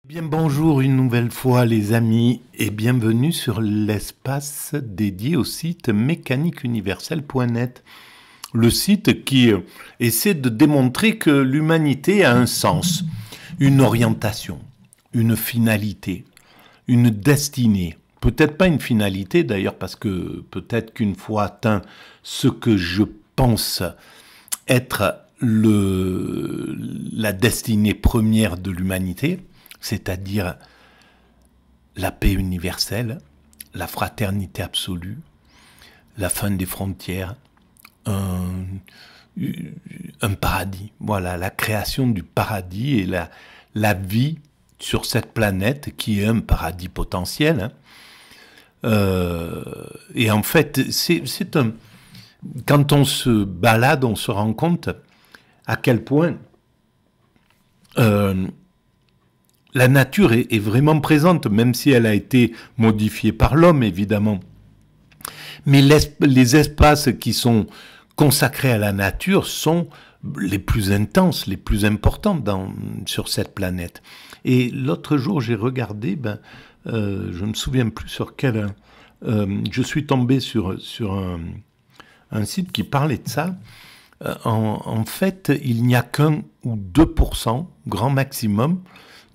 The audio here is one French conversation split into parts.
Bien bonjour une nouvelle fois les amis et bienvenue sur l'espace dédié au site mécaniqueuniverselle.net. Le site qui essaie de démontrer que l'humanité a un sens, une orientation, une finalité, une destinée. Peut-être pas une finalité d'ailleurs parce que peut-être qu'une fois atteint ce que je pense être la destinée première de l'humanité, c'est-à-dire la paix universelle, la fraternité absolue, la fin des frontières, un, un paradis. Voilà, la création du paradis et la vie sur cette planète qui est un paradis potentiel. Et en fait, c'est un... Quand on se balade, on se rend compte à quel point la nature est vraiment présente, même si elle a été modifiée par l'homme, évidemment. Mais les espaces qui sont consacrés à la nature sont les plus intenses, les plus importants sur cette planète. Et l'autre jour, j'ai regardé, je ne me souviens plus sur quel... je suis tombé sur un site qui parlait de ça. En fait, il n'y a qu'un ou 2%, grand maximum,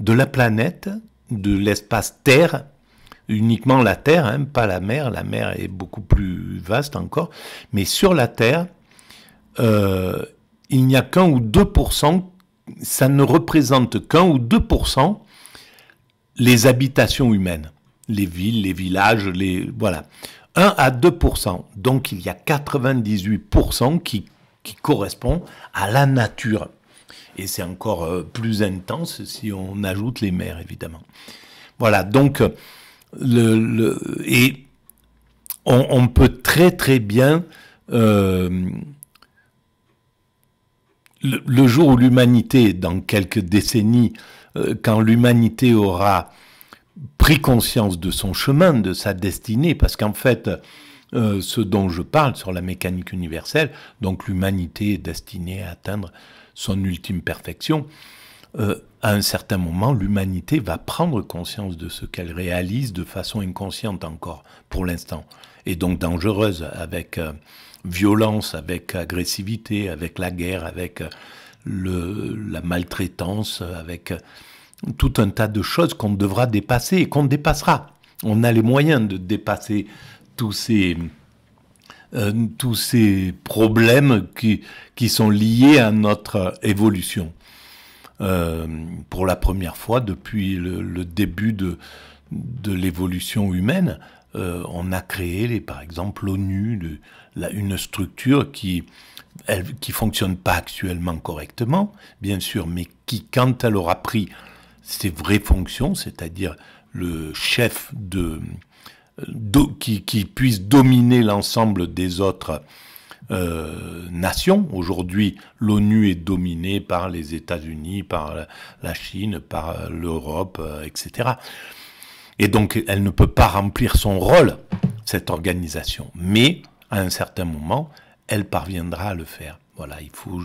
de la planète, de l'espace Terre, uniquement la Terre, hein, pas la mer est beaucoup plus vaste encore, mais sur la Terre, il n'y a qu'un ou 2%, ça ne représente qu'un ou 2% les habitations humaines, les villes, les villages, voilà. 1 à 2%, donc il y a 98% qui correspond à la nature. Et c'est encore plus intense si on ajoute les mers, évidemment. Voilà, donc, et on peut très très bien, le jour où l'humanité, dans quelques décennies, quand l'humanité aura pris conscience de son chemin, de sa destinée, parce qu'en fait, ce dont je parle sur la mécanique universelle, donc l'humanité est destinée à atteindre son ultime perfection, à un certain moment, l'humanité va prendre conscience de ce qu'elle réalise de façon inconsciente encore, pour l'instant, et donc dangereuse, avec violence, avec agressivité, avec la guerre, avec la maltraitance, avec tout un tas de choses qu'on devra dépasser et qu'on dépassera. On a les moyens de dépasser tous ces problèmes qui sont liés à notre évolution. Pour la première fois depuis le début de l'évolution humaine, on a créé, par exemple, l'ONU, une structure qui fonctionne pas actuellement correctement, bien sûr, mais qui, quand elle aura pris ses vraies fonctions, c'est-à-dire le chef qui puisse dominer l'ensemble des autres nations. Aujourd'hui, l'ONU est dominée par les États-Unis, par la Chine, par l'Europe, etc. Et donc, elle ne peut pas remplir son rôle, cette organisation. Mais, à un certain moment, elle parviendra à le faire. Voilà,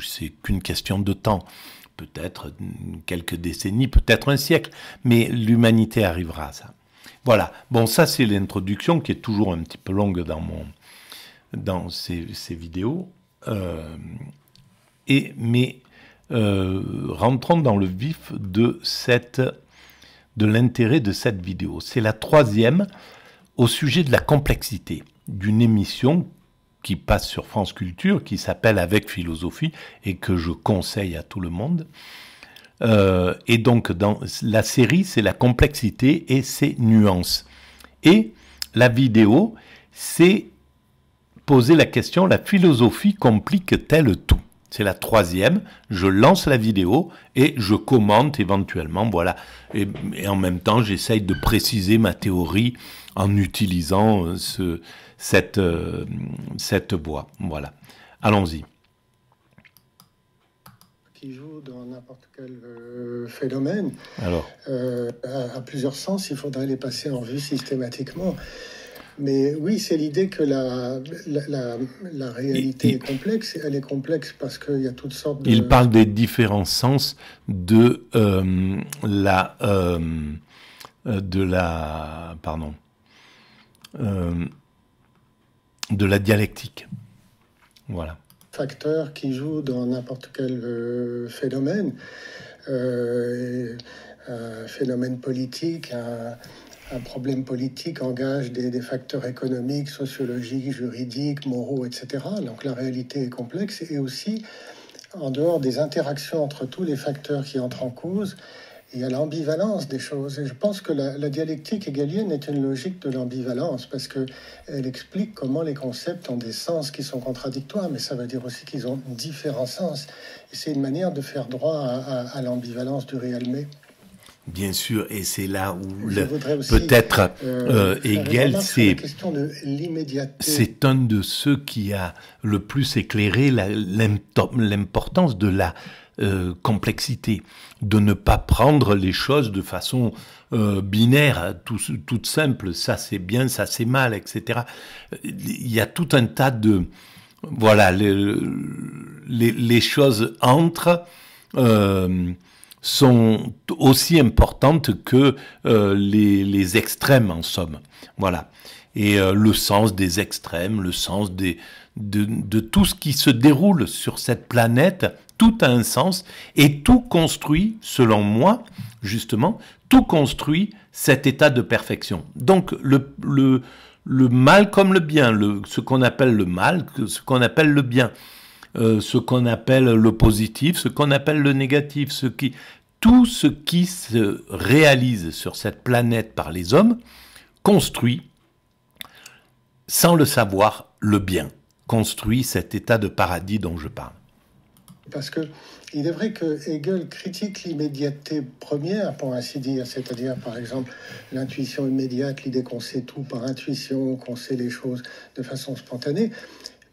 c'est qu'une question de temps. Peut-être quelques décennies, peut-être un siècle. Mais l'humanité arrivera à ça. Voilà. Bon, ça, c'est l'introduction qui est toujours un petit peu longue dans ces vidéos. Mais rentrons dans le vif de l'intérêt de cette vidéo. C'est la troisième au sujet de la complexité d'une émission qui passe sur France Culture, qui s'appelle Avec Philosophie, et que je conseille à tout le monde. Et donc, dans la série, c'est la complexité et ses nuances. Et la vidéo, c'est poser la question, la philosophie complique-t-elle tout? C'est la troisième, je lance la vidéo et je commente éventuellement, voilà. Et en même temps, j'essaye de préciser ma théorie en utilisant cette voie. Voilà. Allons-y. Qui joue dans n'importe quel phénomène. Alors, à plusieurs sens, il faudrait les passer en vue systématiquement. Mais oui, c'est l'idée que la réalité est complexe. Elle est complexe parce qu'il y a toutes sortes de... Il parle des différents sens de de la dialectique. Voilà. Facteurs qui jouent dans n'importe quel phénomène. Un phénomène politique, un problème politique engage des facteurs économiques, sociologiques, juridiques, moraux, etc. Donc la réalité est complexe et aussi, en dehors des interactions entre tous les facteurs qui entrent en cause, il y a l'ambivalence des choses. Et je pense que la dialectique hegelienne est une logique de l'ambivalence parce qu'elle explique comment les concepts ont des sens qui sont contradictoires, mais ça veut dire aussi qu'ils ont différents sens. Et c'est une manière de faire droit à l'ambivalence du réel-mais. Bien sûr, et c'est là où peut-être Hegel, c'est un de ceux qui a le plus éclairé l'importance de la complexité, de ne pas prendre les choses de façon binaire, toute simple, ça c'est bien, ça c'est mal, etc. Il y a tout un tas de... Voilà, les choses entrent... sont aussi importantes que les extrêmes, en somme. Voilà. Et le sens des extrêmes, le sens de tout ce qui se déroule sur cette planète, tout a un sens, et tout construit, selon moi, justement, tout construit cet état de perfection. Donc, le mal comme le bien, ce qu'on appelle le mal, ce qu'on appelle le bien, ce qu'on appelle le positif, ce qu'on appelle le négatif, tout ce qui se réalise sur cette planète par les hommes construit, sans le savoir, le bien, construit cet état de paradis dont je parle. Parce que il est vrai que Hegel critique l'immédiateté première, pour ainsi dire, c'est-à-dire, par exemple, l'intuition immédiate, l'idée qu'on sait tout par intuition, qu'on sait les choses de façon spontanée.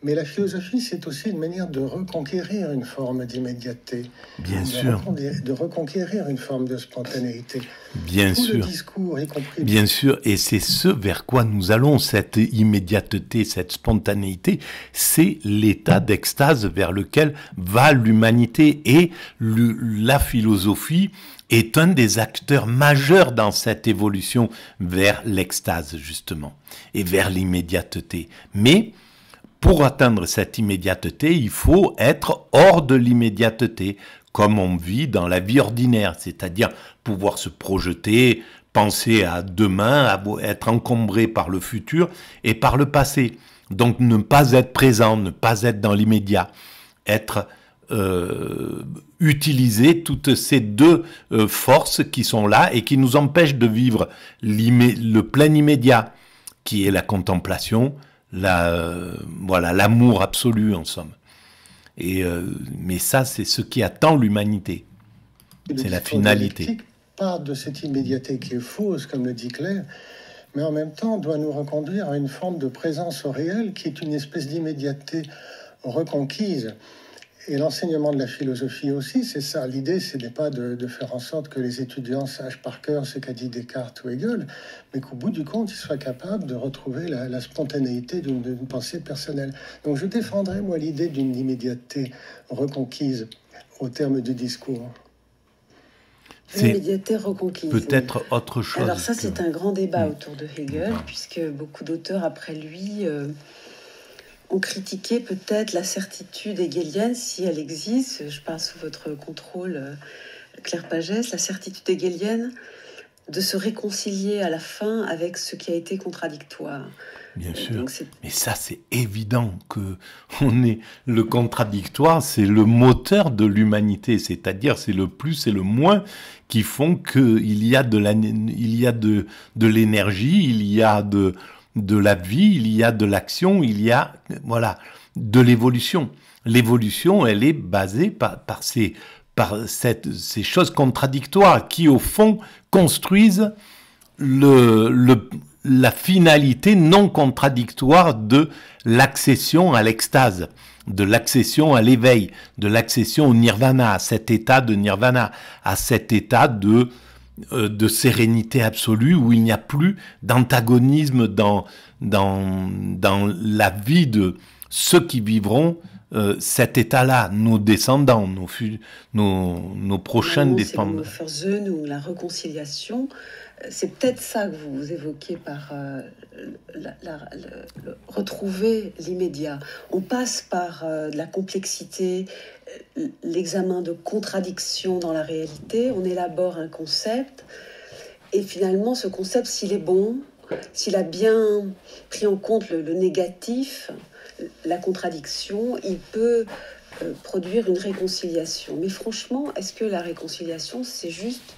Mais la philosophie, c'est aussi une manière de reconquérir une forme d'immédiateté. Bien sûr. De reconquérir une forme de spontanéité. Bien Tout sûr. Le discours, y compris... Bien sûr, et c'est ce vers quoi nous allons, cette immédiateté, cette spontanéité, c'est l'état d'extase vers lequel va l'humanité, et la philosophie est un des acteurs majeurs dans cette évolution vers l'extase, justement, et vers l'immédiateté. Mais pour atteindre cette immédiateté, il faut être hors de l'immédiateté, comme on vit dans la vie ordinaire, c'est-à-dire pouvoir se projeter, penser à demain, être encombré par le futur et par le passé. Donc ne pas être présent, ne pas être dans l'immédiat, utiliser toutes ces deux forces qui sont là et qui nous empêchent de vivre le plein immédiat, qui est la contemplation, l'amour absolu en somme. Mais ça, c'est ce qui attend l'humanité. C'est la finalité. Part de cette immédiateté qui est fausse, comme le dit Claire, mais en même temps doit nous reconduire à une forme de présence au réel qui est une espèce d'immédiateté reconquise. Et l'enseignement de la philosophie aussi, c'est ça. L'idée, ce n'est pas de faire en sorte que les étudiants sachent par cœur ce qu'a dit Descartes ou Hegel, mais qu'au bout du compte, ils soient capables de retrouver la spontanéité d'une pensée personnelle. Donc je défendrai, moi, l'idée d'une immédiateté reconquise au terme du discours. L'immédiateté reconquise. Peut-être autre chose. Alors ça, c'est un grand débat autour de Hegel, puisque beaucoup d'auteurs après lui... ont critiqué peut-être la certitude hegelienne, si elle existe. Je parle sous votre contrôle, Claire Pagès, la certitude hegelienne de se réconcilier à la fin avec ce qui a été contradictoire. Bien sûr, mais ça c'est évident que le contradictoire, c'est le moteur de l'humanité, c'est-à-dire c'est le plus et le moins qui font qu'il y a de l'énergie, il y a de la vie, il y a de l'action, il y a de l'évolution. L'évolution, elle est basée par ces choses contradictoires qui, au fond, construisent la finalité non contradictoire de l'accession à l'extase, de l'accession à l'éveil, de l'accession au nirvana, à cet état de nirvana, à cet état de de sérénité absolue, où il n'y a plus d'antagonisme dans la vie de ceux qui vivront cet état-là, nos descendants, nos prochains descendants. Le ou la réconciliation, c'est peut-être ça que vous évoquez par retrouver l'immédiat. On passe par de la complexité, l'examen de contradictions dans la réalité, on élabore un concept, et finalement ce concept, s'il est bon, s'il a bien pris en compte le négatif, la contradiction, il peut produire une réconciliation. Mais franchement, est-ce que la réconciliation, c'est juste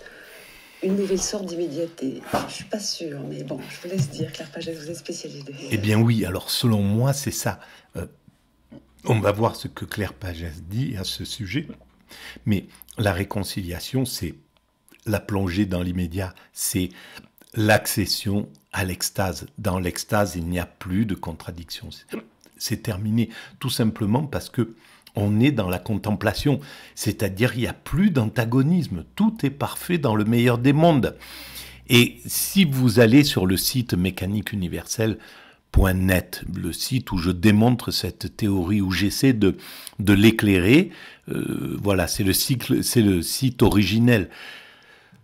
une nouvelle sorte d'immédiateté? Je ne suis pas sûre, mais bon, je vous laisse dire. Claire Pagès, vous êtes spécialiste de Hegel. Eh bien oui, alors selon moi, c'est ça. On va voir ce que Claire Pagès dit à ce sujet. Mais la réconciliation, c'est la plongée dans l'immédiat, c'est l'accession à l'extase. Dans l'extase, il n'y a plus de contradiction. C'est terminé, tout simplement parce que on est dans la contemplation, c'est-à-dire il n'y a plus d'antagonisme, tout est parfait dans le meilleur des mondes. Et si vous allez sur le site mécaniqueuniverselle.net, le site où je démontre cette théorie, où j'essaie de l'éclairer, voilà, c'est le site originel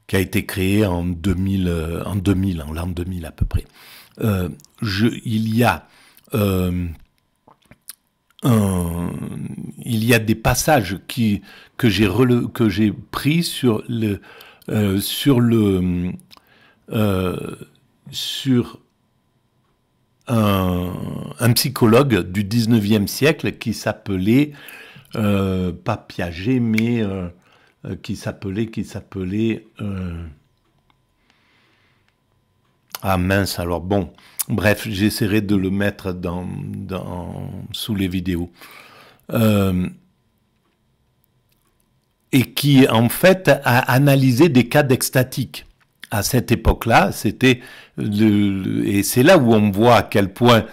qui a été créé en 2000, en l'an 2000 à peu près. Il y a des passages que j'ai pris sur un psychologue du 19e siècle qui s'appelait pas Piaget, mais qui s'appelait ah mince, alors bon, bref, j'essaierai de le mettre sous les vidéos. Et qui, en fait, a analysé des cas d'extatique. À cette époque-là, et c'est là où on voit à quel point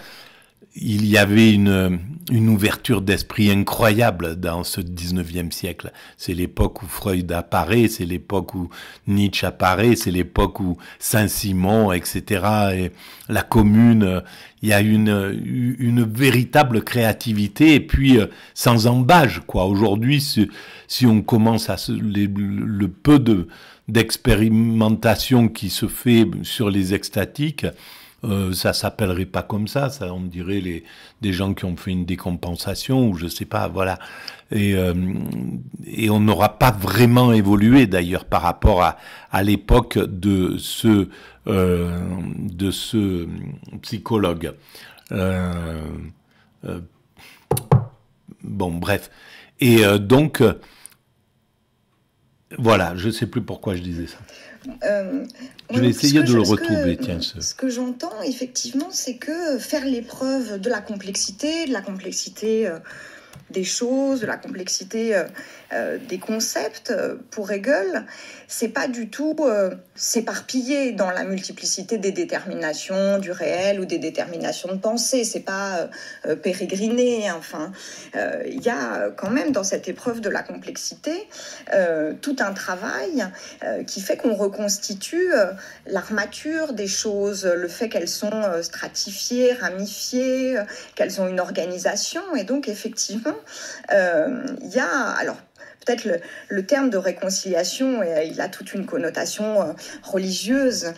il y avait une ouverture d'esprit incroyable dans ce 19e siècle. C'est l'époque où Freud apparaît, c'est l'époque où Nietzsche apparaît, c'est l'époque où Saint-Simon, etc., et la Commune, il y a une véritable créativité, et puis sans embâge, quoi. Aujourd'hui, si on commence le peu d'expérimentation qui se fait sur les extatiques, ça s'appellerait pas comme ça, on dirait des gens qui ont fait une décompensation, ou je sais pas, voilà. Et on n'aura pas vraiment évolué d'ailleurs par rapport à l'époque de ce psychologue. Bon, bref. Et donc, voilà, je sais plus pourquoi je disais ça. Je vais essayer de le retrouver. Ce que j'entends, effectivement, c'est que faire l'épreuve de la complexité des choses, de la complexité des concepts, pour Hegel, c'est pas du tout s'éparpiller dans la multiplicité des déterminations du réel ou des déterminations de pensée. C'est pas pérégriner. Enfin, il y a quand même dans cette épreuve de la complexité tout un travail qui fait qu'on reconstitue l'armature des choses, le fait qu'elles sont stratifiées, ramifiées, qu'elles ont une organisation, et donc effectivement, il y a alors peut-être le terme de réconciliation, il a toute une connotation religieuse,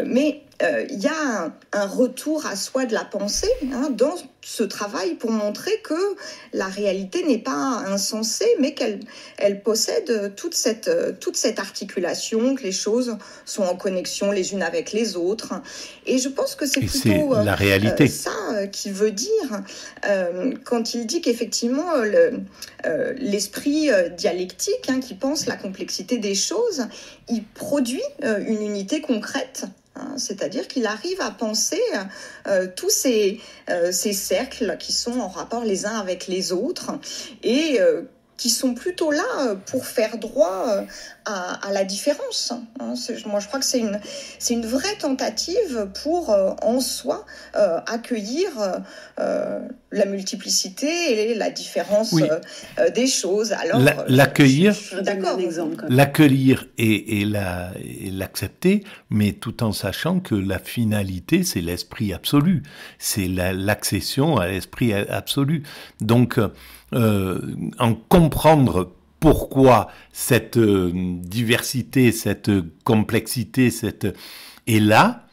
mais il y a un retour à soi de la pensée dans ce travail pour montrer que la réalité n'est pas insensée, mais qu'elle possède toute cette articulation, que les choses sont en connexion les unes avec les autres. Et je pense que c'est plutôt la réalité. Ça qui veut dire, quand il dit qu'effectivement l'esprit dialectique qui pense la complexité des choses, il produit une unité concrète. C'est-à-dire qu'il arrive à penser tous ces cercles qui sont en rapport les uns avec les autres et qui sont plutôt là pour faire droit à la différence. Hein. Moi, je crois que c'est une vraie tentative pour, en soi, accueillir la multiplicité et la différence des choses. Alors, l'accueillir, d'accord, l'accueillir et l'accepter, mais tout en sachant que la finalité, c'est l'esprit absolu, c'est l'accession à l'esprit absolu. Donc, en comprendre pourquoi cette diversité, cette complexité, est là,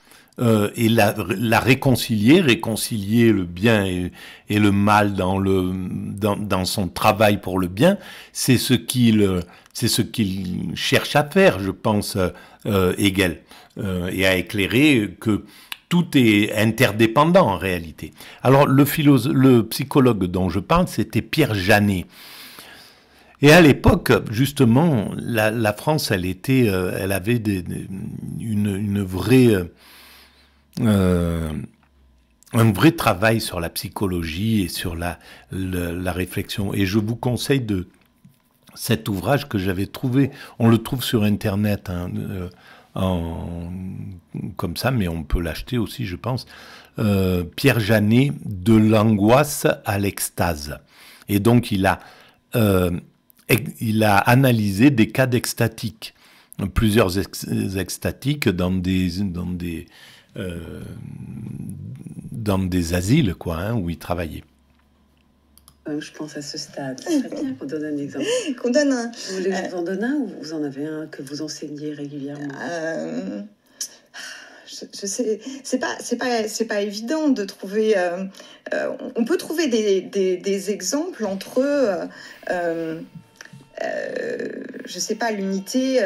et la réconcilier le bien et le mal dans son travail pour le bien, c'est ce qu'il cherche à faire, je pense, Hegel, et à éclairer que tout est interdépendant en réalité. Alors le psychologue dont je parle, c'était Pierre Janet. Et à l'époque, justement, la France, elle avait une vraie, un vrai travail sur la psychologie et sur la réflexion. Et je vous conseille de cet ouvrage que j'avais trouvé. On le trouve sur Internet, hein, comme ça, mais on peut l'acheter aussi, je pense. Pierre Janet, de l'angoisse à l'extase. Et donc, il a analysé des cas d'extatique, plusieurs extatiques dans des asiles, quoi, hein, où il travaillait. Je pense à ce stade. C'est très bien qu'on donne un exemple. Qu'on donne un. Vous voulez que je vous en donne un ou vous en avez un que vous enseignez régulièrement? Je sais, c'est pas évident de trouver. On peut trouver des exemples entre. Je sais pas, l'unité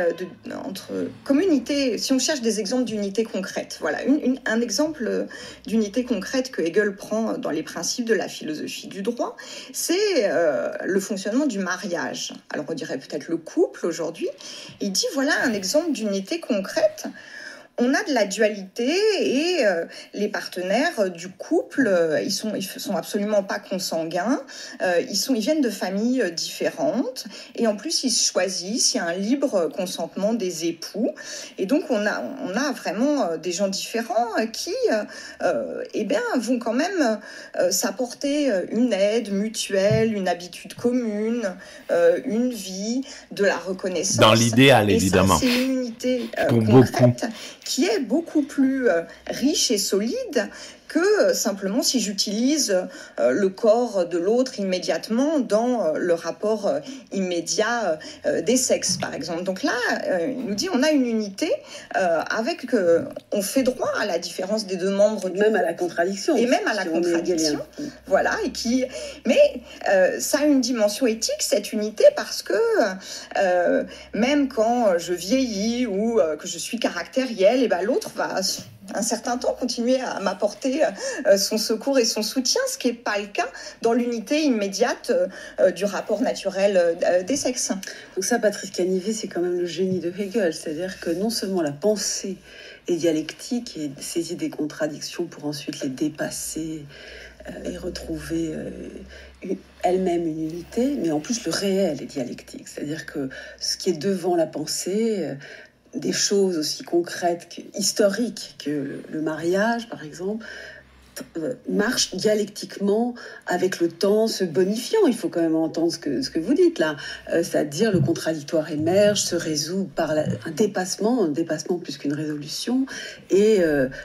entre communauté, si on cherche des exemples d'unité concrète, voilà, un exemple d'unité concrète que Hegel prend dans les principes de la philosophie du droit, c'est le fonctionnement du mariage. Alors on dirait peut-être le couple aujourd'hui. Il dit voilà un exemple d'unité concrète. On a de la dualité et les partenaires du couple, ils sont absolument pas consanguins. Ils viennent de familles différentes et en plus ils choisissent. Il y a un libre consentement des époux et donc on a vraiment des gens différents qui, vont quand même s'apporter une aide mutuelle, une habitude commune, une vie, de la reconnaissance. Dans l'idéal, et évidemment. Ça, c'est une unité pour concrète. Beaucoup. Qui est beaucoup plus riche et solide que simplement si j'utilise le corps de l'autre immédiatement dans le rapport immédiat des sexes, par exemple. Donc là, il nous dit on a une unité avec on fait droit à la différence des deux membres du même à la contradiction. Et même à la contradiction. Voilà, mais ça a une dimension éthique, cette unité, parce que même quand je vieillis ou que je suis caractérielle, et ben l'autre va un certain temps continuer à m'apporter son secours et son soutien, ce qui n'est pas le cas dans l'unité immédiate du rapport naturel des sexes. Donc ça, Patrice Canivet, c'est quand même le génie de Hegel, c'est-à-dire que non seulement la pensée est dialectique et saisit des contradictions pour ensuite les dépasser et retrouver elle-même une unité, mais en plus le réel est dialectique, c'est-à-dire que ce qui est devant la pensée, des choses aussi concrètes, historiques que le mariage, par exemple, marche dialectiquement avec le temps, se bonifiant. Il faut quand même entendre ce que vous dites là. C'est-à-dire le contradictoire émerge, se résout par un dépassement plus qu'une résolution, et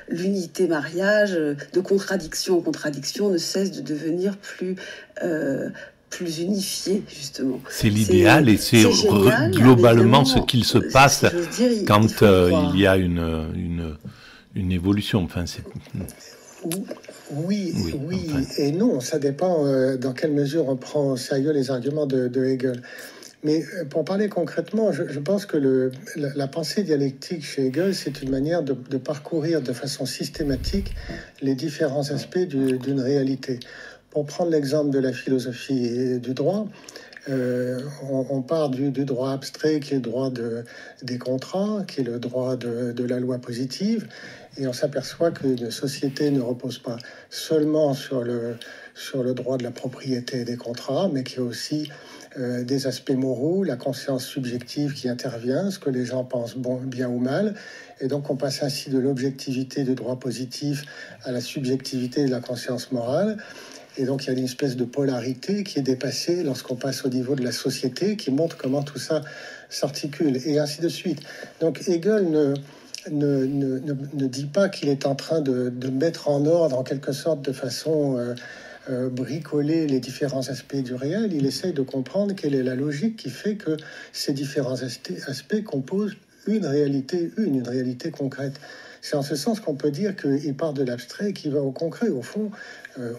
l'unité mariage, de contradiction en contradiction, ne cesse de devenir plus unifié, justement. C'est l'idéal et c'est génial, globalement ce qu'il se passe quand il y a une évolution. Enfin, Oui et non. Ça dépend dans quelle mesure on prend au sérieux les arguments de Hegel. Mais pour parler concrètement, je pense que la pensée dialectique chez Hegel, c'est une manière de parcourir de façon systématique les différents aspects d'une réalité. Pour prendre l'exemple de la philosophie et du droit, On part du droit abstrait qui est le droit des contrats, qui est le droit de la loi positive, et on s'aperçoit qu'une société ne repose pas seulement sur le droit de la propriété des contrats, mais qu'il y a aussi des aspects moraux, la conscience subjective qui intervient, ce que les gens pensent bon, bien ou mal. Et donc on passe ainsi de l'objectivité du droit positif à la subjectivité de la conscience morale. Et donc il y a une espèce de polarité qui est dépassée lorsqu'on passe au niveau de la société, qui montre comment tout ça s'articule, et ainsi de suite. Donc Hegel ne dit pas qu'il est en train de mettre en ordre, en quelque sorte, de façon bricoler les différents aspects du réel. Il essaye de comprendre quelle est la logique qui fait que ces différents aspects composent une réalité concrète. C'est en ce sens qu'on peut dire qu'il part de l'abstrait qui va au concret. Au fond,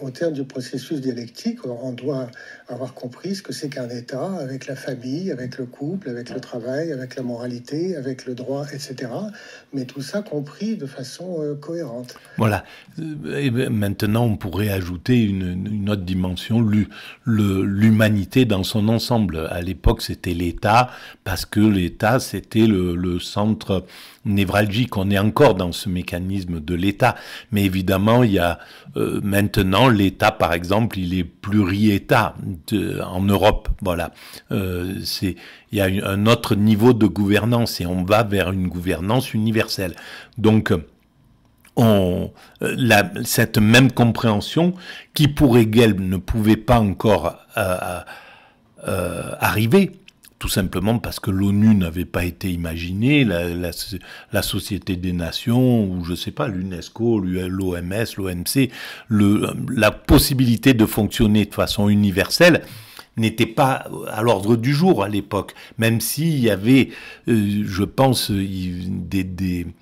au terme du processus dialectique, on doit avoir compris ce que c'est qu'un État, avec la famille, avec le couple, avec le travail, avec la moralité, avec le droit, etc. Mais tout ça compris de façon cohérente. Voilà. Et maintenant, on pourrait ajouter une autre dimension, l'humanité dans son ensemble. À l'époque, c'était l'État, parce que l'État, c'était le centre névralgique. On est encore dans ce mécanisme de l'État. Mais évidemment, il y a maintenant, l'État, par exemple, il est pluri-État en Europe. Voilà. Il y a un autre niveau de gouvernance et on va vers une gouvernance universelle. Donc, cette même compréhension qui, pour Hegel, ne pouvait pas encore arriver, tout simplement parce que l'ONU n'avait pas été imaginée, la Société des Nations, ou je sais pas, l'UNESCO, l'OMS, l'OMC, la possibilité de fonctionner de façon universelle n'était pas à l'ordre du jour à l'époque, même s'il y avait, je pense, des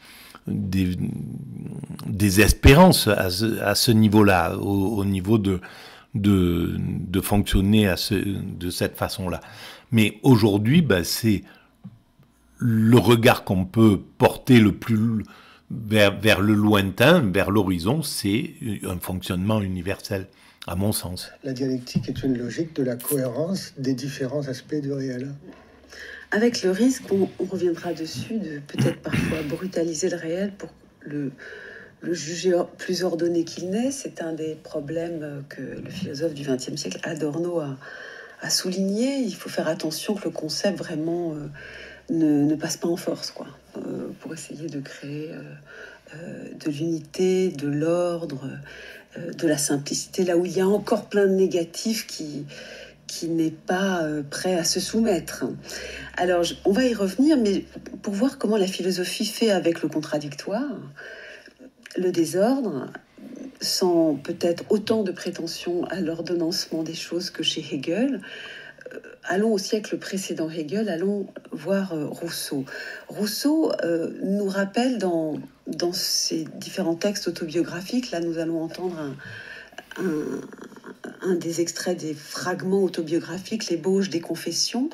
espérances à ce niveau-là, au niveau de fonctionner de cette façon-là. Mais aujourd'hui, c'est le regard qu'on peut porter le plus vers le lointain, vers l'horizon, c'est un fonctionnement universel, à mon sens. La dialectique est une logique de la cohérence des différents aspects du réel. Avec le risque, on reviendra dessus, de peut-être parfois brutaliser le réel pour le juger plus ordonné qu'il n'est. C'est un des problèmes que le philosophe du XXe siècle, Adorno, a souligné. Il faut faire attention que le concept vraiment ne passe pas en force, quoi, pour essayer de créer de l'unité, de l'ordre, de la simplicité, là où il y a encore plein de négatifs qui n'est pas prêt à se soumettre. Alors, on va y revenir, mais pour voir comment la philosophie fait avec le contradictoire, le désordre, sans peut-être autant de prétention à l'ordonnancement des choses que chez Hegel. Allons au siècle précédent Hegel, allons voir Rousseau. Rousseau nous rappelle dans ses différents textes autobiographiques, là nous allons entendre un des extraits des fragments autobiographiques, l'ébauche des confessions.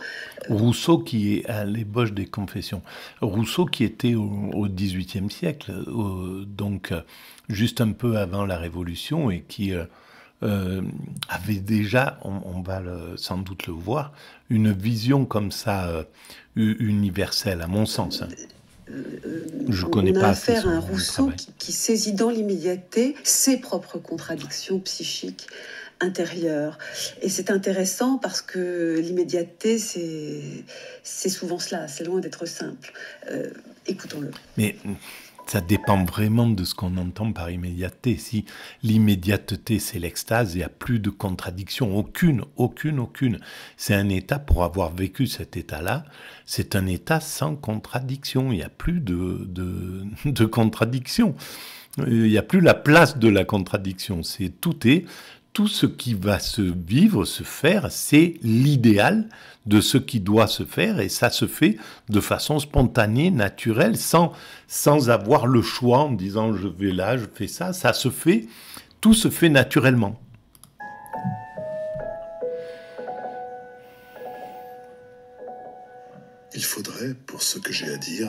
Rousseau qui est à l'ébauche des confessions. Rousseau qui était au XVIIIe siècle, donc juste un peu avant la Révolution, et qui avait déjà, on va sans doute le voir, une vision comme ça universelle, à mon sens. Je connais pas assez son travail. On a affaire à un Rousseau qui saisit dans l'immédiateté ses propres contradictions psychiques intérieures. Et c'est intéressant parce que l'immédiateté, c'est souvent cela, c'est loin d'être simple. Écoutons-le. Mais ça dépend vraiment de ce qu'on entend par immédiateté. Si l'immédiateté, c'est l'extase, il n'y a plus de contradiction, aucune. C'est un état, pour avoir vécu cet état-là, c'est un état sans contradiction. Il n'y a plus de contradiction. Il n'y a plus la place de la contradiction. Tout ce qui va se vivre, se faire, c'est l'idéal de ce qui doit se faire, et ça se fait de façon spontanée, naturelle, sans avoir le choix en disant je vais là, je fais ça. Tout se fait naturellement. Il faudrait, pour ce que j'ai à dire,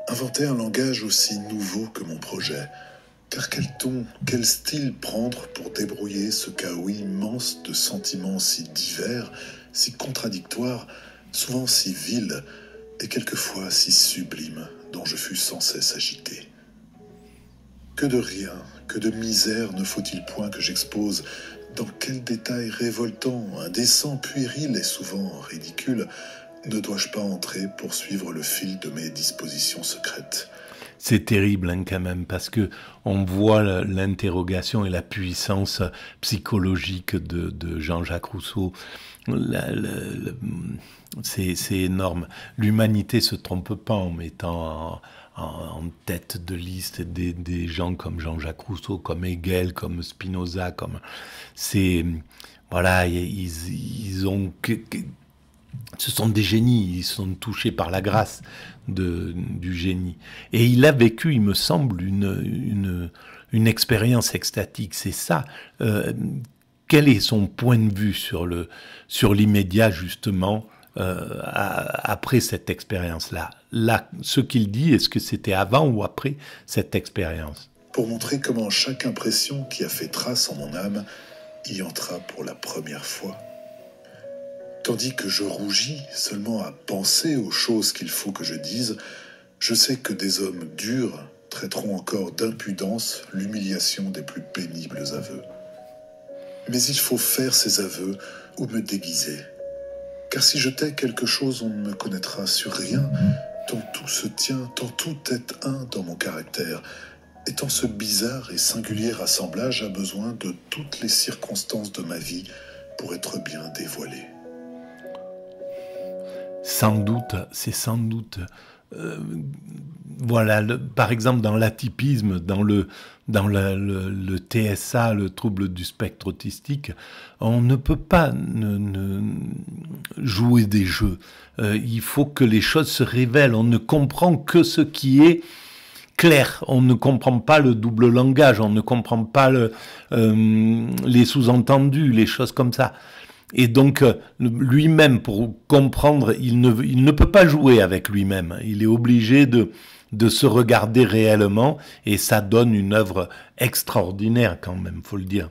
inventer un langage aussi nouveau que mon projet, Car quel ton, quel style prendre pour débrouiller ce chaos immense de sentiments si divers, si contradictoires, souvent si vils, et quelquefois si sublimes, dont je fus sans cesse agité. Que de rien, que de misère ne faut-il point que j'expose, dans quel détail révoltant, indécent, puéril et souvent ridicule, ne dois-je pas entrer pour suivre le fil de mes dispositions secrètes ? C'est terrible hein, quand même, parce que on voit l'interrogation et la puissance psychologique de Jean-Jacques Rousseau. C'est énorme. L'humanité se trompe pas en mettant en tête de liste des gens comme Jean-Jacques Rousseau, comme Hegel, comme Spinoza, comme voilà, ils ont ce sont des génies, ils sont touchés par la grâce du génie. Et il a vécu, il me semble, une expérience extatique. C'est ça. Quel est son point de vue sur l'immédiat, justement, après cette expérience-là? Là, ce qu'il dit, est-ce que c'était avant ou après cette expérience? Pour montrer comment chaque impression qui a fait trace en mon âme y entra pour la première fois. Tandis que je rougis seulement à penser aux choses qu'il faut que je dise, je sais que des hommes durs traiteront encore d'impudence l'humiliation des plus pénibles aveux. Mais il faut faire ces aveux ou me déguiser. Car si je tais quelque chose, on ne me connaîtra sur rien, tant tout se tient, tant tout est un dans mon caractère, et tant ce bizarre et singulier assemblage a besoin de toutes les circonstances de ma vie pour être bien dévoilé. Sans doute, c'est sans doute... voilà, par exemple dans l'atypisme, dans le TSA, le trouble du spectre autistique, on ne peut pas jouer des jeux. Il faut que les choses se révèlent. On ne comprend que ce qui est clair. On ne comprend pas le double langage. On ne comprend pas les sous-entendus, les choses comme ça. Et donc, lui-même, pour comprendre, il ne peut pas jouer avec lui-même. Il est obligé de se regarder réellement, et ça donne une œuvre extraordinaire quand même, faut le dire.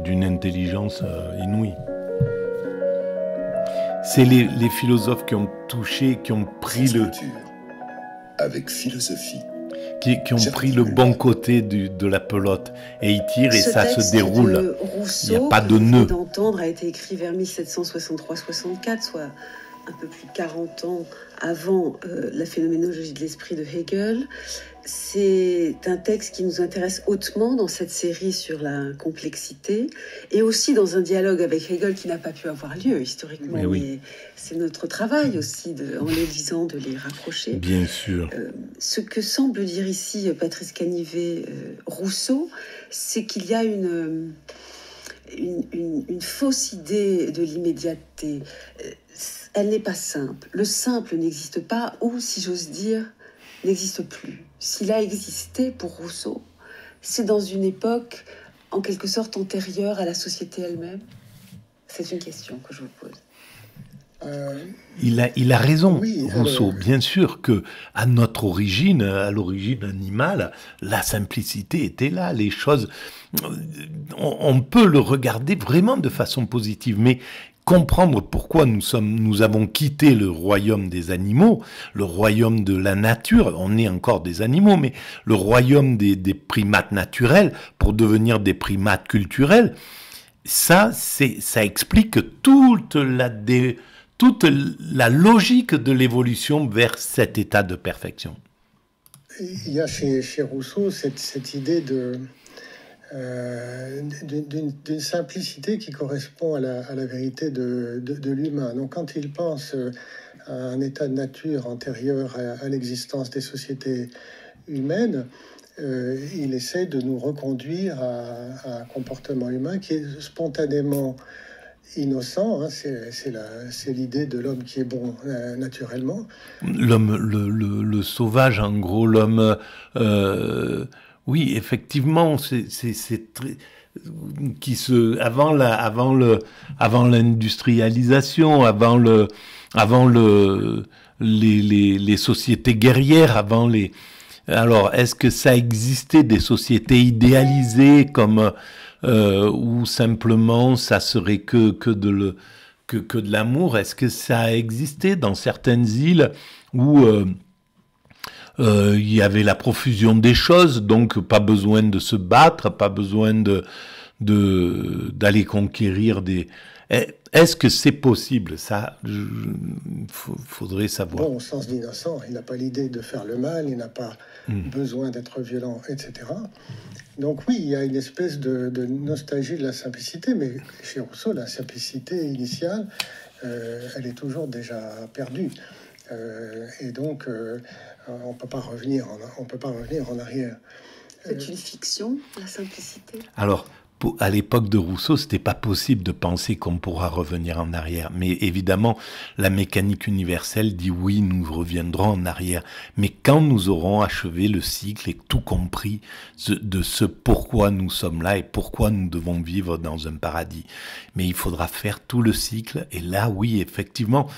D'une intelligence inouïe. C'est les philosophes qui ont touché, qui ont pris avec philosophie. Qui ont pris le bon côté de la pelote, et ils tirent et ça se déroule. Il n'y a pas de nœud. D'entendre a été écrit vers 1763-64, soit un peu plus de 40 ans avant la phénoménologie de l'esprit de Hegel. C'est un texte qui nous intéresse hautement dans cette série sur la complexité, et aussi dans un dialogue avec Hegel qui n'a pas pu avoir lieu historiquement. Mais oui. Mais c'est notre travail aussi, en les lisant, de les rapprocher. Bien sûr. Ce que semble dire ici Patrice Canivet, Rousseau, c'est qu'il y a une fausse idée de l'immédiateté. Elle n'est pas simple. Le simple n'existe pas, ou, si j'ose dire, n'existe plus. S'il a existé pour Rousseau, c'est dans une époque en quelque sorte antérieure à la société elle-même. C'est une question que je vous pose. Il a raison, oui, Rousseau. Bien sûr que à notre origine, à l'origine animale, la simplicité était là. Les choses, on peut le regarder vraiment de façon positive, mais comprendre pourquoi nous avons quitté le royaume des animaux, le royaume de la nature, on est encore des animaux, mais le royaume des primates naturels pour devenir des primates culturels, ça explique toute la logique de l'évolution vers cet état de perfection. Il y a chez Rousseau cette idée d'une simplicité qui correspond à la vérité de l'humain. Donc quand il pense à un état de nature antérieur à l'existence des sociétés humaines, il essaie de nous reconduire à un comportement humain qui est spontanément innocent, hein. C'est l'idée de l'homme qui est bon naturellement. L'homme, le sauvage, en gros, l'homme... oui, effectivement, c'est très... avant l'industrialisation, avant les sociétés guerrières, avant les... Alors, est-ce que ça existait des sociétés idéalisées comme ou simplement ça serait que de l'amour? Est-ce que ça a existé dans certaines îles où il y avait la profusion des choses, donc pas besoin de se battre, pas besoin d'aller conquérir des... Est-ce que c'est possible? Ça, faudrait savoir. Bon, au sens d'innocent, il n'a pas l'idée de faire le mal, il n'a pas besoin d'être violent, etc. Donc oui, il y a une espèce de nostalgie de la simplicité, mais chez Rousseau, la simplicité initiale, elle est toujours déjà perdue. Et donc, on peut pas revenir en arrière. C'est une fiction, la simplicité. Alors, à l'époque de Rousseau, c'était pas possible de penser qu'on pourra revenir en arrière. Mais évidemment, la mécanique universelle dit oui, nous reviendrons en arrière. Mais quand nous aurons achevé le cycle et tout compris de ce pourquoi nous sommes là et pourquoi nous devons vivre dans un paradis. Mais il faudra faire tout le cycle. Et là, oui, effectivement,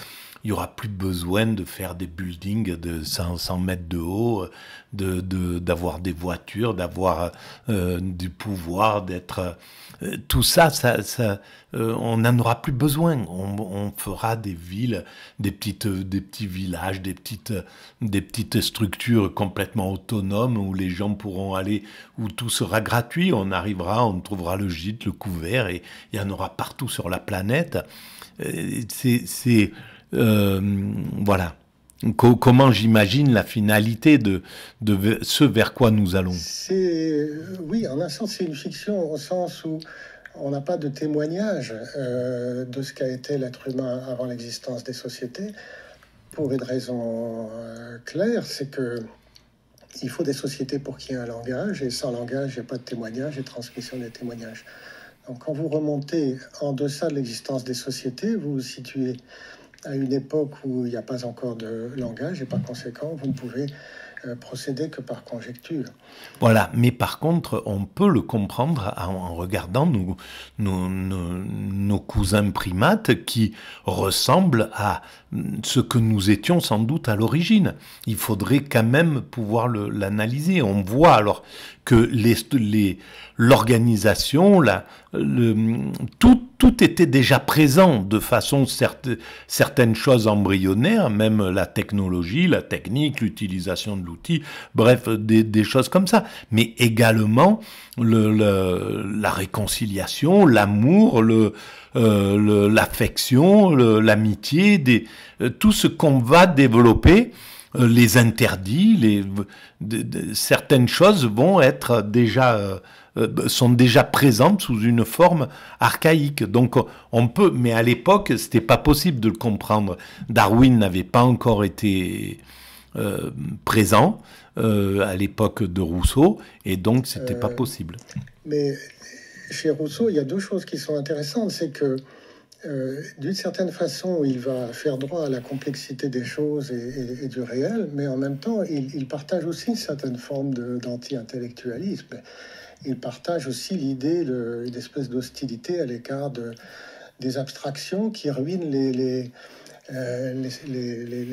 il n'y aura plus besoin de faire des buildings de 100 mètres de haut, d'avoir des voitures, d'avoir du pouvoir, d'être... tout ça, on n'en aura plus besoin. On fera des villes, des petits villages, des petites structures complètement autonomes où les gens pourront aller, où tout sera gratuit. On arrivera, on trouvera le gîte, le couvert, et il y en aura partout sur la planète. Voilà. Comment j'imagine la finalité de ce vers quoi nous allons? Oui, en un sens, c'est une fiction, au sens où on n'a pas de témoignage de ce qu'a été l'être humain avant l'existence des sociétés, pour une raison claire, c'est que il faut des sociétés pour qu'il y ait un langage, et sans langage, il n'y a pas de témoignage et transmission des témoignages. Donc quand vous remontez en deçà de l'existence des sociétés, vous vous situez à une époque où il n'y a pas encore de langage, et par conséquent, vous ne pouvez procéder que par conjecture. Voilà, mais par contre, on peut le comprendre en regardant nos cousins primates qui ressemblent à ce que nous étions sans doute à l'origine. Il faudrait quand même pouvoir l'analyser. On voit alors que l'organisation, tout était déjà présent de façon certaines choses embryonnaires, même la technologie, la technique, l'utilisation de l'outil, bref, des choses comme ça. Mais également la réconciliation, l'amour, l'affection, l'amitié, tout ce qu'on va développer. Les interdits, certaines choses vont être sont déjà présentes sous une forme archaïque. Donc on peut, mais à l'époque, c'était pas possible de le comprendre. Darwin n'avait pas encore été présent à l'époque de Rousseau, et donc c'était pas possible. Mais chez Rousseau, il y a deux choses qui sont intéressantes, c'est que d'une certaine façon, il va faire droit à la complexité des choses et du réel, mais en même temps, il partage aussi une certaine forme d'anti-intellectualisme. Il partage aussi l'idée d'une espèce d'hostilité à l'égard des abstractions qui ruinent les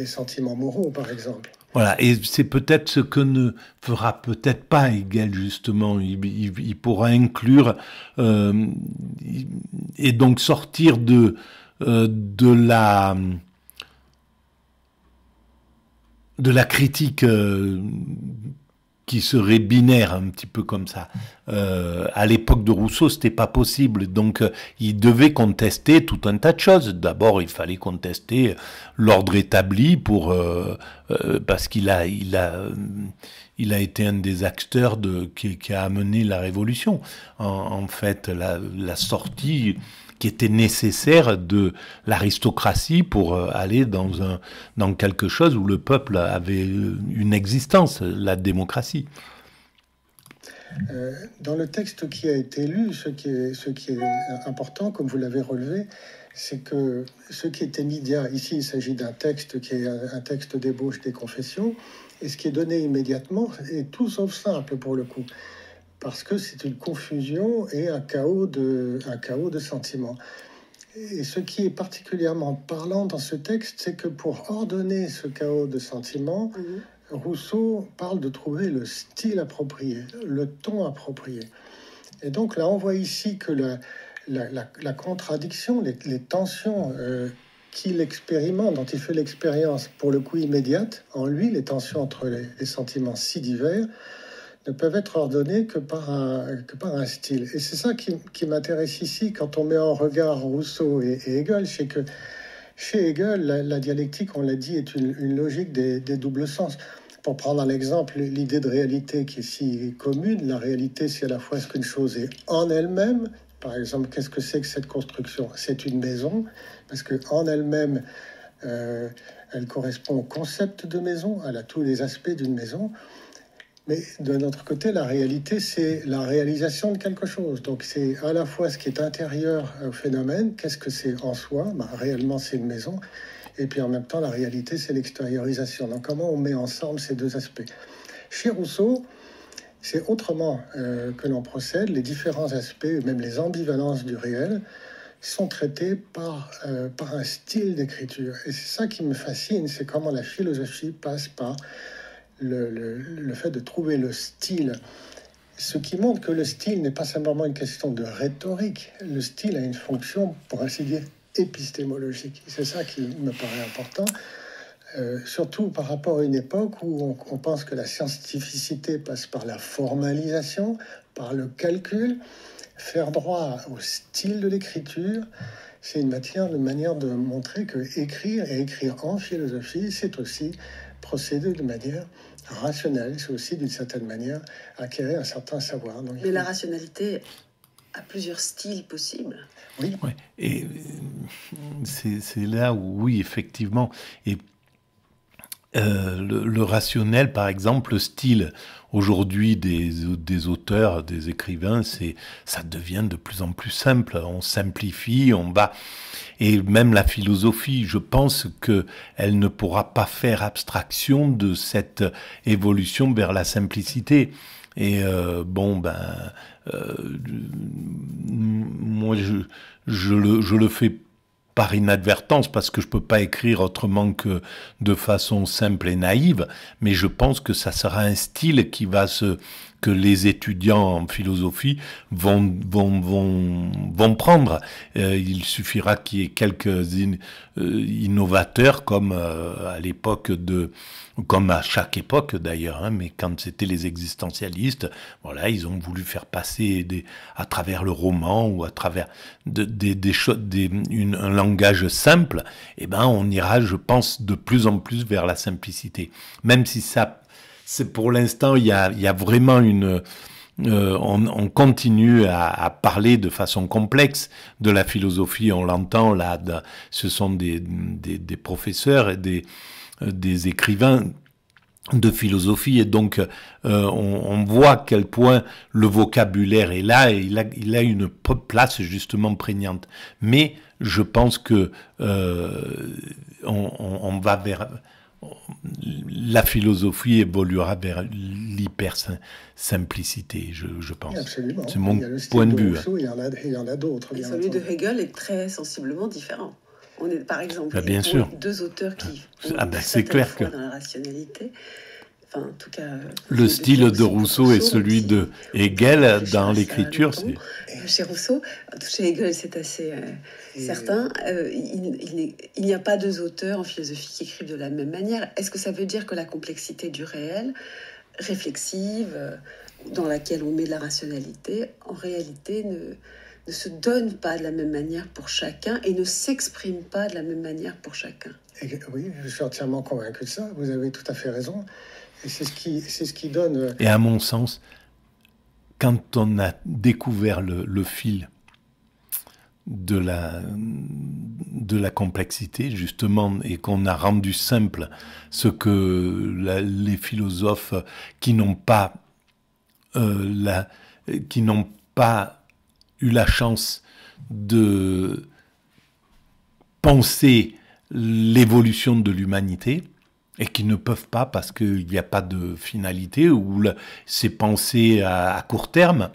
sentiments moraux, par exemple. Voilà, et c'est peut-être ce que ne fera peut-être pas Hegel, justement. Il pourra inclure et donc sortir de la critique qui serait binaire, un petit peu comme ça. À l'époque de Rousseau, c'était pas possible. Donc, il devait contester tout un tas de choses. D'abord, il fallait contester l'ordre établi parce qu'il a été un des acteurs qui a amené la révolution. En fait, la sortie qui était nécessaire de l'aristocratie pour aller dans quelque chose où le peuple avait une existence, la démocratie. Dans le texte qui a été lu, ce qui est important, comme vous l'avez relevé, c'est que ce qui est immédiat, ici il s'agit d'un texte qui est un texte d'ébauche des confessions, et ce qui est donné immédiatement est tout sauf simple pour le coup, parce que c'est une confusion et un chaos de sentiments. Et ce qui est particulièrement parlant dans ce texte, c'est que pour ordonner ce chaos de sentiments, Rousseau parle de trouver le style approprié, le ton approprié. Et donc là, on voit ici que la contradiction, les tensions qu'il expérimente, dont il fait l'expérience pour le coup immédiate, en lui, les tensions entre les sentiments si divers, ne peuvent être ordonnées que par un style. Et c'est ça qui m'intéresse ici, quand on met en regard Rousseau et Hegel, c'est que chez Hegel, la dialectique, on l'a dit, est une logique des doubles sens. Pour prendre un exemple, l'idée de réalité qui est si commune, la réalité, c'est à la fois ce qu'une chose est en elle-même. Par exemple, qu'est-ce que c'est que cette construction? C'est une maison, parce qu'en elle-même, elle correspond au concept de maison, elle a tous les aspects d'une maison. Mais de notre côté, la réalité, c'est la réalisation de quelque chose. Donc c'est à la fois ce qui est intérieur au phénomène, qu'est-ce que c'est en soi, réellement c'est une maison, et puis en même temps, la réalité, c'est l'extériorisation. Donc comment on met ensemble ces deux aspects? Chez Rousseau, c'est autrement que l'on procède. Les différents aspects, même les ambivalences du réel, sont traités par un style d'écriture. Et c'est ça qui me fascine, c'est comment la philosophie passe par le fait de trouver le style, ce qui montre que le style n'est pas simplement une question de rhétorique. Le style a une fonction, pour ainsi dire, épistémologique. C'est ça qui me paraît important, surtout par rapport à une époque où on pense que la scientificité passe par la formalisation, par le calcul. Faire droit au style de l'écriture, c'est une manière de montrer que écrire et écrire en philosophie, c'est aussi procéder de manière rationnelle, c'est aussi d'une certaine manière acquérir un certain savoir. Donc, mais la rationalité a plusieurs styles possibles. Oui. Ouais. Et c'est là où, oui, effectivement, et le rationnel, par exemple, le style aujourd'hui des auteurs, des écrivains, ça devient de plus en plus simple. On simplifie, on va... Et même la philosophie, je pense qu'elle ne pourra pas faire abstraction de cette évolution vers la simplicité. Et moi, je le fais par inadvertance, parce que je peux pas écrire autrement que de façon simple et naïve, mais je pense que ça sera un style que les étudiants en philosophie vont prendre. Il suffira qu'il y ait quelques innovateurs, comme à l'époque comme à chaque époque d'ailleurs, mais quand c'était les existentialistes, voilà, ils ont voulu faire passer à travers le roman ou à travers un langage simple. Et on ira, je pense, de plus en plus vers la simplicité. Même si c'est pour l'instant, il y a vraiment on continue à parler de façon complexe de la philosophie. On l'entend là, ce sont des professeurs et des écrivains de philosophie, et donc on voit à quel point le vocabulaire est là, et il a une place justement prégnante. Mais je pense que on va vers... La philosophie évoluera vers l'hyper-simplicité, je pense. Oui, absolument. C'est mon point de vue. Rousseau, il y en a d'autres. Et celui de Hegel est très sensiblement différent. On est, par exemple, bien sûr. Deux auteurs qui c'est clair que dans la rationalité. Enfin, en tout cas, le style de Rousseau et celui de Hegel dans l'écriture, c'est... Chez Rousseau, chez Hegel, c'est assez certain. Il n'y a pas deux auteurs en philosophie qui écrivent de la même manière. Est-ce que ça veut dire que la complexité du réel, réflexive, dans laquelle on met de la rationalité, en réalité ne se donne pas de la même manière pour chacun et ne s'exprime pas de la même manière pour chacun? Oui, je suis entièrement convaincu de ça. Vous avez tout à fait raison. Et c'est ce qui donne... Et à mon sens, quand on a découvert le fil de la complexité, justement, et qu'on a rendu simple ce que les philosophes qui n'ont pas eu la chance de penser l'évolution de l'humanité, et qui ne peuvent pas parce qu'il n'y a pas de finalité, ou c'est pensé à court terme,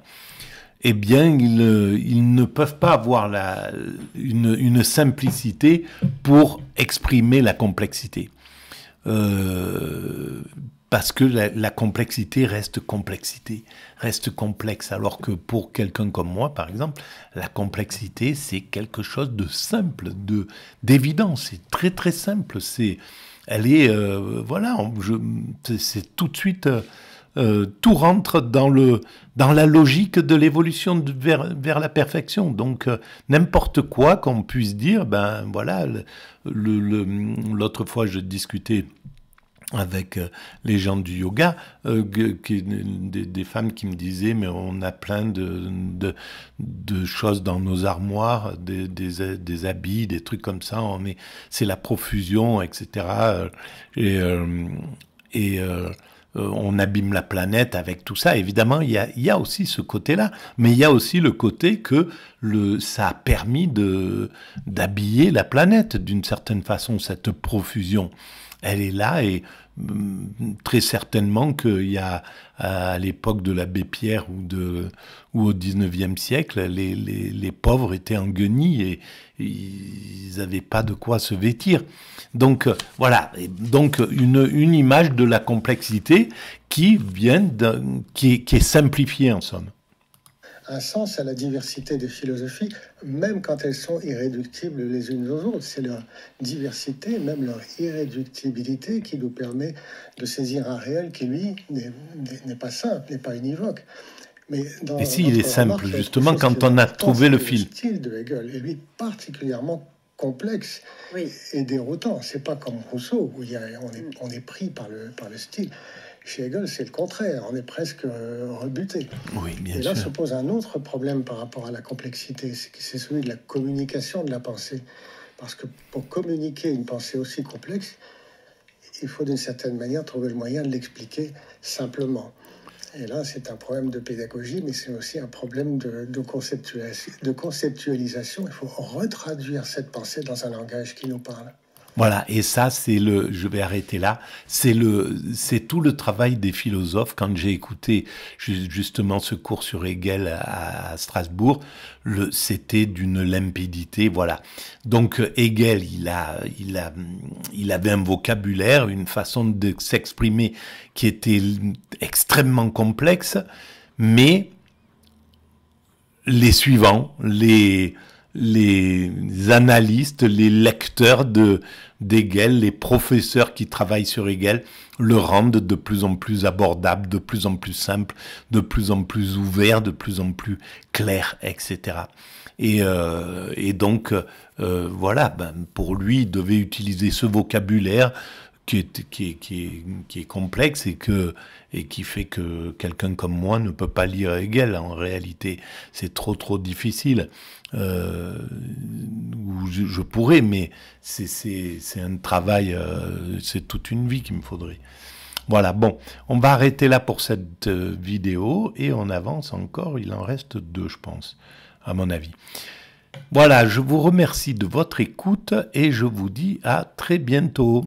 eh bien, ils ne peuvent pas avoir une simplicité pour exprimer la complexité. Parce que la complexité reste complexe. Alors que pour quelqu'un comme moi, par exemple, la complexité, c'est quelque chose de simple, d'évident. C'est très très simple. Elle est, voilà, c'est tout de suite... tout rentre dans la logique de l'évolution vers la perfection. Donc, n'importe quoi qu'on puisse dire, ben voilà, l'autre fois, je discutais avec les gens du yoga, des femmes qui me disaient, mais on a plein de choses dans nos armoires, des habits, des trucs comme ça, c'est la profusion, etc. On abîme la planète avec tout ça. Évidemment, il y a aussi ce côté-là, mais il y a aussi le côté que ça a permis d'habiller la planète d'une certaine façon, cette profusion. Elle est là et très certainement qu'il y a, à l'époque de l'abbé Pierre ou au 19e siècle, les pauvres étaient en guenilles et ils n'avaient pas de quoi se vêtir. Donc voilà, donc une image de la complexité qui est simplifiée en somme. Un sens à la diversité des philosophies, même quand elles sont irréductibles les unes aux autres. C'est leur diversité, même leur irréductibilité, qui nous permet de saisir un réel qui, lui, n'est pas simple, n'est pas univoque. Mais si, il est simple, justement, quand on a trouvé le fil. Le style de Hegel est, lui, particulièrement complexe et déroutant. C'est pas comme Rousseau, où on est pris par le style. Chez Hegel, c'est le contraire, on est presque rebuté. Oui, bien sûr. Et là se pose un autre problème par rapport à la complexité, c'est celui de la communication de la pensée. Parce que pour communiquer une pensée aussi complexe, il faut d'une certaine manière trouver le moyen de l'expliquer simplement. Et là, c'est un problème de pédagogie, mais c'est aussi un problème de conceptualisation. Il faut retraduire cette pensée dans un langage qui nous parle. Voilà, et ça, je vais arrêter là, c'est tout le travail des philosophes. Quand j'ai écouté justement ce cours sur Hegel à Strasbourg, c'était d'une limpidité, voilà. Donc Hegel, il avait un vocabulaire, une façon de s'exprimer qui était extrêmement complexe, mais les suivants, les analystes, les lecteurs d'Hegel, les professeurs qui travaillent sur Hegel, le rendent de plus en plus abordable, de plus en plus simple, de plus en plus ouvert, de plus en plus clair, etc. Et donc, voilà, pour lui, il devait utiliser ce vocabulaire qui est complexe et qui fait que quelqu'un comme moi ne peut pas lire Hegel. En réalité, c'est trop difficile. Je pourrais, mais c'est un travail, c'est toute une vie qu'il me faudrait. Voilà, bon, on va arrêter là pour cette vidéo et on avance encore. Il en reste 2, je pense, à mon avis. Voilà, je vous remercie de votre écoute et je vous dis à très bientôt.